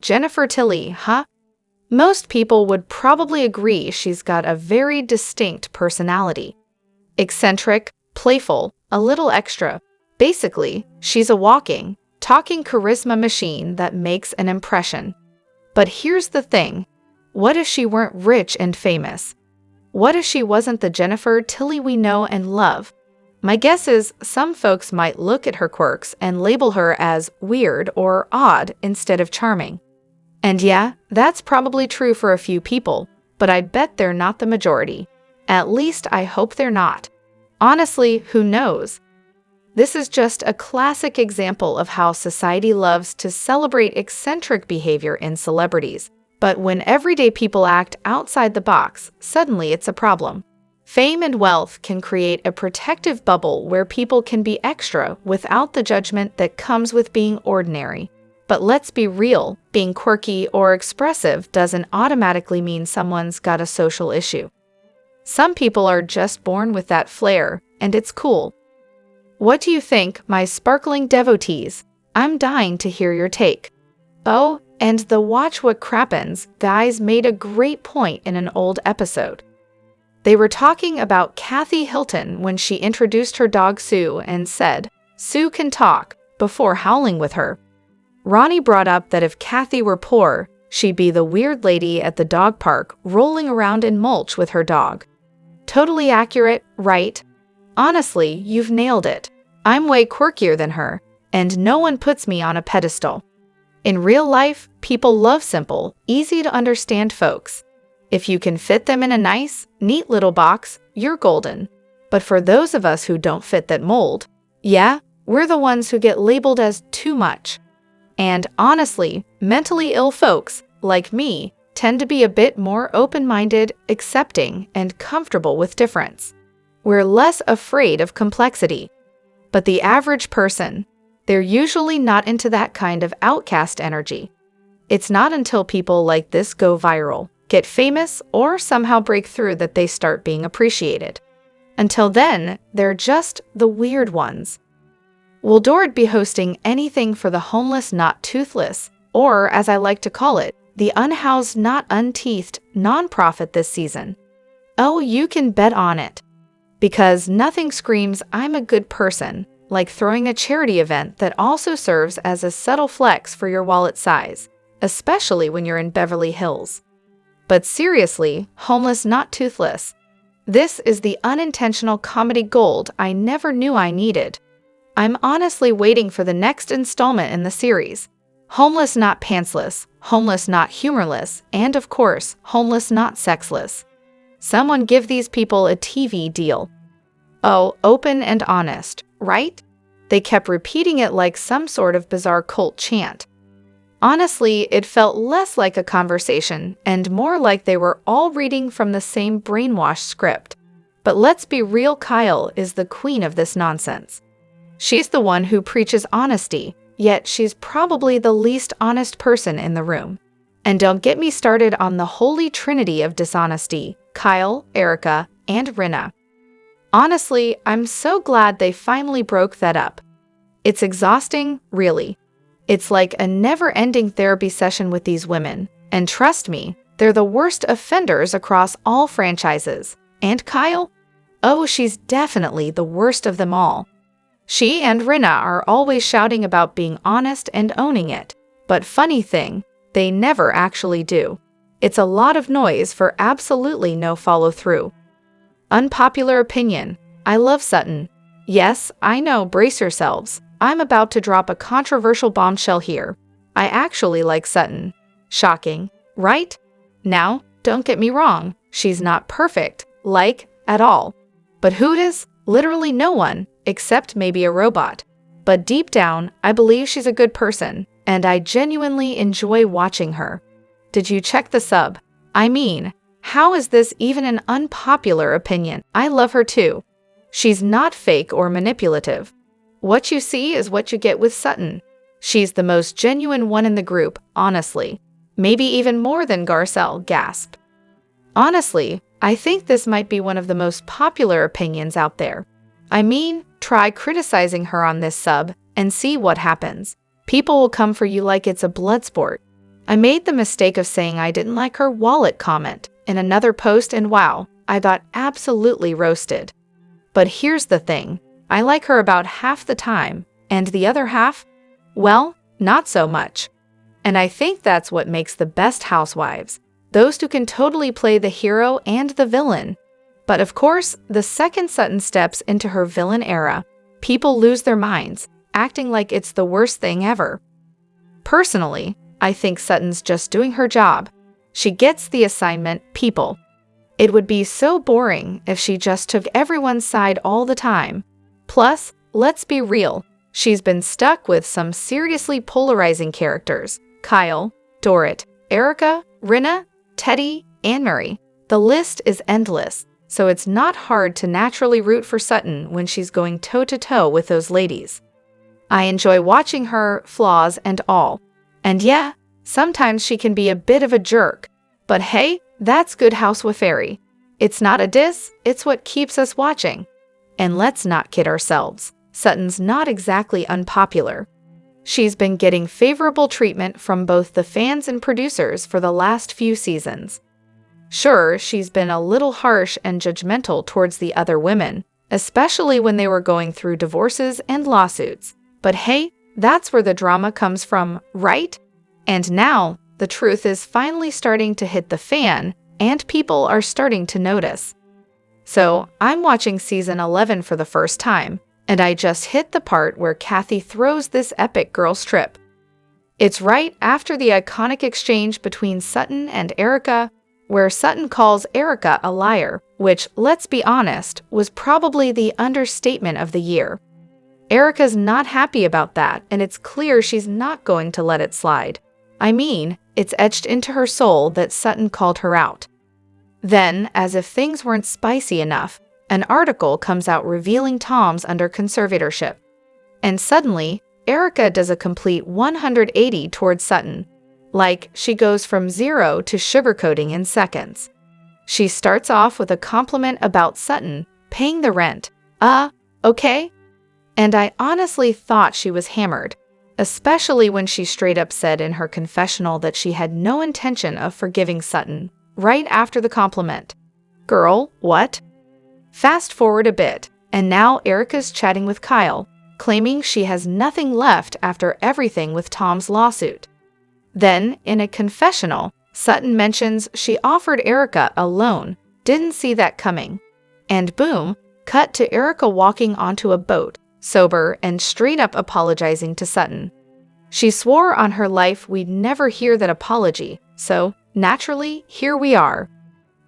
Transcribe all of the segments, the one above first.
Jennifer Tilly, huh? Most people would probably agree she's got a very distinct personality. Eccentric, playful, a little extra. Basically, she's a walking, talking charisma machine that makes an impression. But here's the thing. What if she weren't rich and famous? What if she wasn't the Jennifer Tilly we know and love? My guess is some folks might look at her quirks and label her as weird or odd instead of charming. And yeah, that's probably true for a few people, but I bet they're not the majority. At least I hope they're not. Honestly, who knows? This is just a classic example of how society loves to celebrate eccentric behavior in celebrities. But when everyday people act outside the box, suddenly it's a problem. Fame and wealth can create a protective bubble where people can be extra without the judgment that comes with being ordinary. But let's be real, being quirky or expressive doesn't automatically mean someone's got a social issue. Some people are just born with that flair, and it's cool. What do you think, my sparkling devotees? I'm dying to hear your take. Oh, and the Watch What Crappens guys made a great point in an old episode. They were talking about Kathy Hilton when she introduced her dog Sue and said, "Sue can talk," before howling with her. Ronnie brought up that if Kathy were poor, she'd be the weird lady at the dog park rolling around in mulch with her dog. Totally accurate, right? Honestly, you've nailed it. I'm way quirkier than her, and no one puts me on a pedestal. In real life, people love simple, easy to understand folks. If you can fit them in a nice, neat little box, you're golden. But for those of us who don't fit that mold, yeah, we're the ones who get labeled as too much. And honestly, mentally ill folks, like me, tend to be a bit more open-minded, accepting, and comfortable with difference. We're less afraid of complexity. But the average person, they're usually not into that kind of outcast energy. It's not until people like this go viral, get famous, or somehow break through that they start being appreciated. Until then, they're just the weird ones. Will Dorit be hosting anything for the homeless not toothless, or as I like to call it, the unhoused not unteethed nonprofit this season? Oh, you can bet on it. Because nothing screams I'm a good person like throwing a charity event that also serves as a subtle flex for your wallet size, especially when you're in Beverly Hills. But seriously, homeless not toothless. This is the unintentional comedy gold I never knew I needed. I'm honestly waiting for the next installment in the series. Homeless not pantsless, homeless not humorless, and of course, homeless not sexless. Someone give these people a TV deal. Oh, open and honest, right? They kept repeating it like some sort of bizarre cult chant. Honestly, it felt less like a conversation and more like they were all reading from the same brainwashed script. But let's be real, Kyle is the queen of this nonsense. She's the one who preaches honesty, yet she's probably the least honest person in the room. And don't get me started on the holy trinity of dishonesty, Kyle, Erika, and Rinna. Honestly, I'm so glad they finally broke that up. It's exhausting, really. It's like a never-ending therapy session with these women. And trust me, they're the worst offenders across all franchises. And Kyle? Oh, she's definitely the worst of them all. She and Rinna are always shouting about being honest and owning it. But funny thing, they never actually do. It's a lot of noise for absolutely no follow-through. Unpopular opinion. I love Sutton. Yes, I know, brace yourselves. I'm about to drop a controversial bombshell here. I actually like Sutton. Shocking, right? Now, don't get me wrong, she's not perfect, at all. But who is? Literally no one, except maybe a robot. But deep down, I believe she's a good person, and I genuinely enjoy watching her. Did you check the sub? I mean, how is this even an unpopular opinion? I love her too. She's not fake or manipulative. What you see is what you get with Sutton. She's the most genuine one in the group, honestly. Maybe even more than Garcelle, gasp. Honestly, I think this might be one of the most popular opinions out there. I mean, try criticizing her on this sub and see what happens. People will come for you like it's a blood sport. I made the mistake of saying I didn't like her wallet comment in another post, and wow, I got absolutely roasted. But here's the thing, I like her about half the time, and the other half, well, not so much. And I think that's what makes the best housewives, those who can totally play the hero and the villain. But of course, the second Sutton steps into her villain era, people lose their minds, acting like it's the worst thing ever. Personally, I think Sutton's just doing her job. She gets the assignment, people. It would be so boring if she just took everyone's side all the time. Plus, let's be real, she's been stuck with some seriously polarizing characters. Kyle, Dorit, Erika, Rinna, Teddy, and Mary. The list is endless, so it's not hard to naturally root for Sutton when she's going toe-to-toe with those ladies. I enjoy watching her, flaws and all. And yeah, sometimes she can be a bit of a jerk. But hey, that's good housewifery. It's not a diss, it's what keeps us watching. And let's not kid ourselves, Sutton's not exactly unpopular. She's been getting favorable treatment from both the fans and producers for the last few seasons. Sure, she's been a little harsh and judgmental towards the other women, especially when they were going through divorces and lawsuits. But hey, that's where the drama comes from, right? And now, the truth is finally starting to hit the fan, and people are starting to notice. So, I'm watching season 11 for the first time, and I just hit the part where Kathy throws this epic girls trip. It's right after the iconic exchange between Sutton and Erika, where Sutton calls Erika a liar, which, let's be honest, was probably the understatement of the year. Erika's not happy about that, and it's clear she's not going to let it slide. I mean, it's etched into her soul that Sutton called her out. Then, as if things weren't spicy enough, an article comes out revealing Tom's under conservatorship. And suddenly, Erika does a complete 180 towards Sutton. Like, she goes from zero to sugarcoating in seconds. She starts off with a compliment about Sutton paying the rent. Okay? And I honestly thought she was hammered, especially when she straight up said in her confessional that she had no intention of forgiving Sutton, right after the compliment. Girl, what? Fast forward a bit, and now Erika's chatting with Kyle, claiming she has nothing left after everything with Tom's lawsuit. Then, in a confessional, Sutton mentions she offered Erika a loan, didn't see that coming. And boom, cut to Erika walking onto a boat, sober and straight up apologizing to Sutton. She swore on her life we'd never hear that apology, so, naturally, here we are.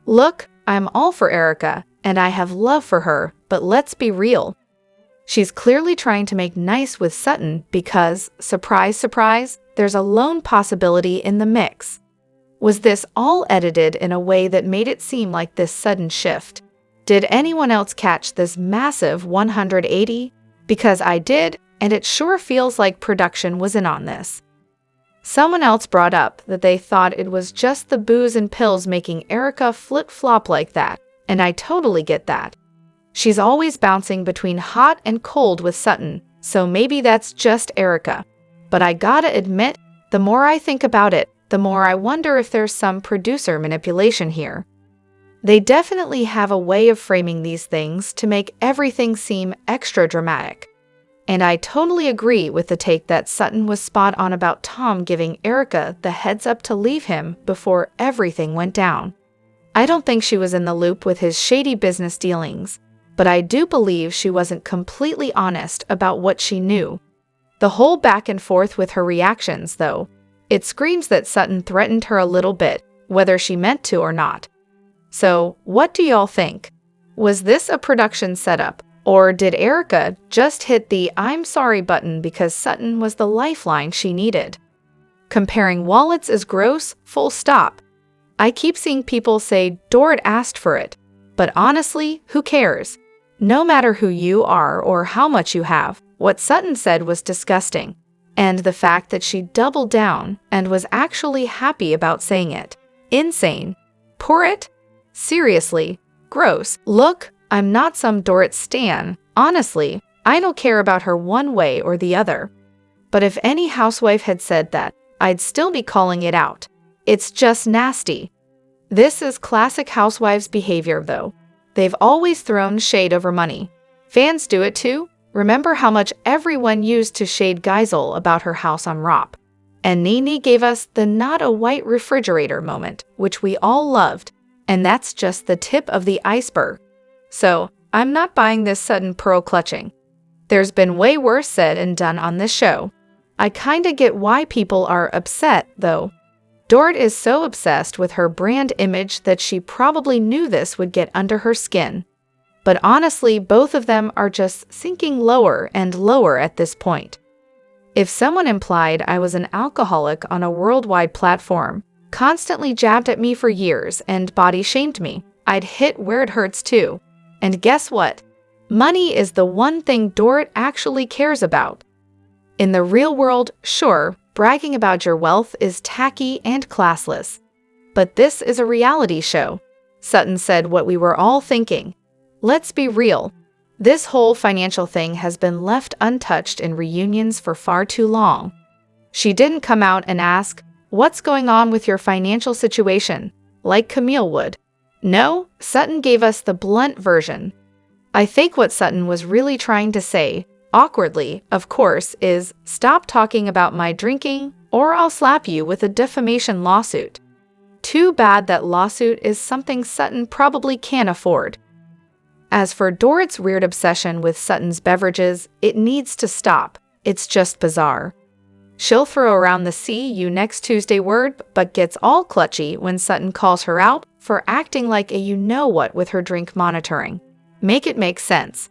Look, I'm all for Erika, and I have love for her, but let's be real. She's clearly trying to make nice with Sutton because, surprise, surprise, there's a loan possibility in the mix. Was this all edited in a way that made it seem like this sudden shift? Did anyone else catch this massive 180? Because I did, and it sure feels like production was in on this. Someone else brought up that they thought it was just the booze and pills making Erika flip-flop like that, and I totally get that. She's always bouncing between hot and cold with Sutton, so maybe that's just Erika. But I gotta admit, the more I think about it, the more I wonder if there's some producer manipulation here. They definitely have a way of framing these things to make everything seem extra dramatic. And I totally agree with the take that Sutton was spot on about Tom giving Erika the heads up to leave him before everything went down. I don't think she was in the loop with his shady business dealings, but I do believe she wasn't completely honest about what she knew. The whole back and forth with her reactions, though, it screams that Sutton threatened her a little bit, whether she meant to or not. So, what do y'all think? Was this a production setup, or did Erika just hit the I'm sorry button because Sutton was the lifeline she needed? Comparing wallets is gross, full stop. I keep seeing people say Dorit asked for it, but honestly, who cares? No matter who you are or how much you have, what Sutton said was disgusting. And the fact that she doubled down and was actually happy about saying it. Insane. Pour it? Seriously, gross. Look, I'm not some Dorit stan. Honestly, I don't care about her one way or the other. But if any housewife had said that, I'd still be calling it out. It's just nasty. This is classic Housewives behavior, though. They've always thrown shade over money. Fans do it too. Remember how much everyone used to shade Garcelle about her house on RHOBH. And Nene gave us the not a white refrigerator moment, which we all loved. And that's just the tip of the iceberg. So, I'm not buying this Sutton pearl clutching. There's been way worse said and done on this show. I kinda get why people are upset, though. Dorit is so obsessed with her brand image that she probably knew this would get under her skin. But honestly, both of them are just sinking lower and lower at this point. If someone implied I was an alcoholic on a worldwide platform, constantly jabbed at me for years and body shamed me, I'd hit where it hurts too. And guess what? Money is the one thing Dorit actually cares about. In the real world, sure, bragging about your wealth is tacky and classless. But this is a reality show. Sutton said what we were all thinking. Let's be real. This whole financial thing has been left untouched in reunions for far too long. She didn't come out and ask, "What's going on with your financial situation?" like Camille would. No, Sutton gave us the blunt version. I think what Sutton was really trying to say, awkwardly, of course, is stop talking about my drinking or I'll slap you with a defamation lawsuit. Too bad that lawsuit is something Sutton probably can't afford. As for Dorit's weird obsession with Sutton's beverages, it needs to stop. It's just bizarre. She'll throw around the "see you next Tuesday" word, but gets all clutchy when Sutton calls her out for acting like a you-know-what with her drink monitoring. Make it make sense.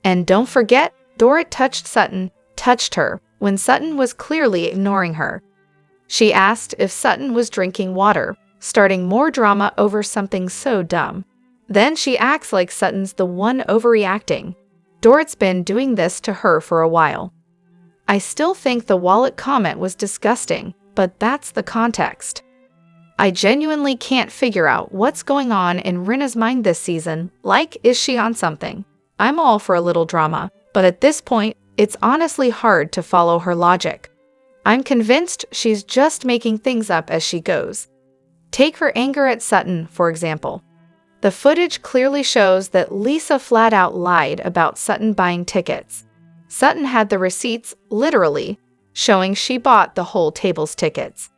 And don't forget, Dorit touched her, when Sutton was clearly ignoring her. She asked if Sutton was drinking water, starting more drama over something so dumb. Then she acts like Sutton's the one overreacting. Dorit's been doing this to her for a while. I still think the wallet comment was disgusting, but that's the context. I genuinely can't figure out what's going on in Rinna's mind this season. Like, is she on something? I'm all for a little drama, but at this point, it's honestly hard to follow her logic. I'm convinced she's just making things up as she goes. Take her anger at Sutton, for example. The footage clearly shows that Lisa flat out lied about Sutton buying tickets. Sutton had the receipts, literally, showing she bought the whole table's tickets.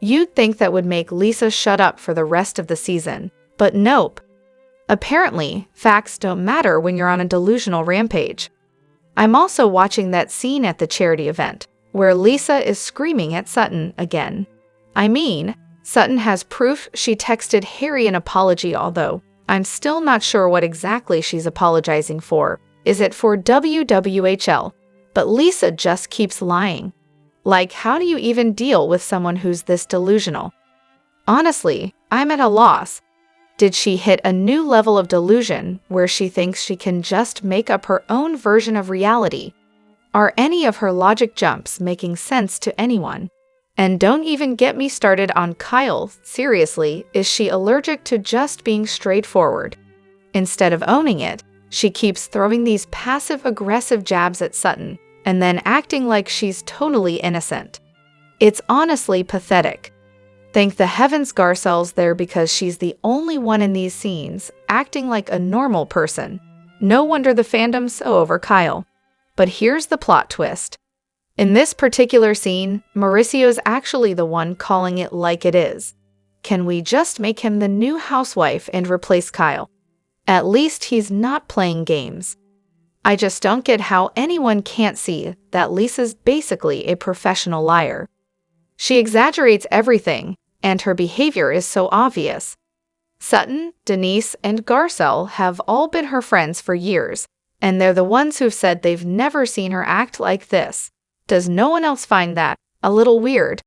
You'd think that would make Lisa shut up for the rest of the season, but nope. Apparently, facts don't matter when you're on a delusional rampage. I'm also watching that scene at the charity event, where Lisa is screaming at Sutton again. I mean, Sutton has proof she texted Harry an apology, although I'm still not sure what exactly she's apologizing for. Is it for WWHL? But Lisa just keeps lying. Like, how do you even deal with someone who's this delusional? Honestly, I'm at a loss. Did she hit a new level of delusion where she thinks she can just make up her own version of reality? Are any of her logic jumps making sense to anyone? And don't even get me started on Kyle. Seriously, is she allergic to just being straightforward? Instead of owning it, she keeps throwing these passive-aggressive jabs at Sutton and then acting like she's totally innocent. It's honestly pathetic. Thank the heavens Garcelle's there because she's the only one in these scenes acting like a normal person. No wonder the fandom's so over Kyle. But here's the plot twist. In this particular scene, Mauricio's actually the one calling it like it is. Can we just make him the new housewife and replace Kyle? At least he's not playing games. I just don't get how anyone can't see that Lisa's basically a professional liar. She exaggerates everything, and her behavior is so obvious. Sutton, Denise, and Garcelle have all been her friends for years, and they're the ones who've said they've never seen her act like this. Does no one else find that a little weird?